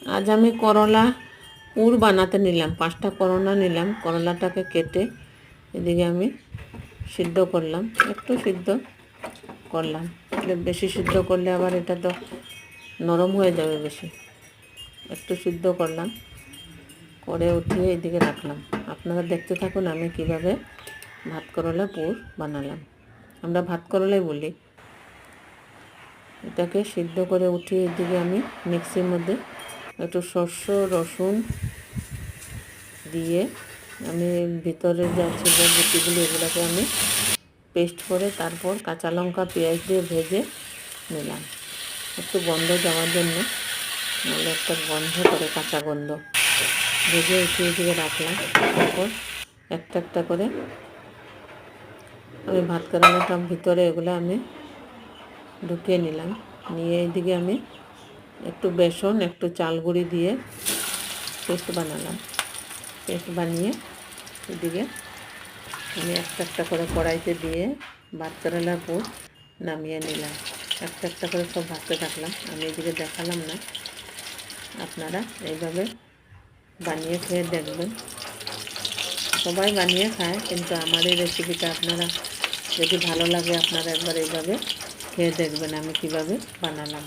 আজ আমি করলা পুর বানাতে নিলাম। 5টা করলা নিলাম। করলাটাকে কেটে এদিকে আমি সিদ্ধ করলাম, একটু সিদ্ধ করলাম। বেশি সিদ্ধ করলে আবার এটা তো নরম হয়ে যাবে বেশি। একটু সিদ্ধ করলাম, করে উঠিয়ে এদিকে রাখলাম। আপনারা দেখতে থাকুন আমি কিভাবে ভাত করলা পুর বানালাম। আমরা ভাত করলাই বলি। এটাকে সিদ্ধ করে উঠিয়ে এদিকে আমি মিক্সির মধ্যে একটু সর্ষ রসুন দিয়ে আমি ভিতরে যা ছিল গুটিগুলো এগুলোকে আমি পেস্ট করে তারপর কাঁচা লঙ্কা পেঁয়াজ দিয়ে ভেজে নিলাম, একটু গন্ধ যাওয়ার জন্য, নাহলে একটা গন্ধ করে কাঁচা গন্ধ। ভেজে উঠিয়ে দিয়ে রাখলাম। তারপর একটা একটা করে আমি ভাত করলাটার ভিতরে এগুলো আমি ঢুকিয়ে নিলাম। নিয়ে এদিকে আমি একটু বেসন একটু চাল গুঁড়ি দিয়ে পেস্ট বানালাম। পেস্ট বানিয়ে এদিকে আমি একটা একটা করে কড়াইতে দিয়ে ভাত করলার পুর নামিয়ে নিলাম। একটা একটা করে সব ভাজতে থাকলাম। আমি এদিকে দেখালাম না, আপনারা এইভাবে বানিয়ে খেয়ে দেখবেন। সবাই বানিয়ে খায়, কিন্তু আমার এই রেসিপিটা আপনারা যদি ভালো লাগে আপনারা একবার এইভাবে খেয়ে দেখবেন আমি কিভাবে বানালাম।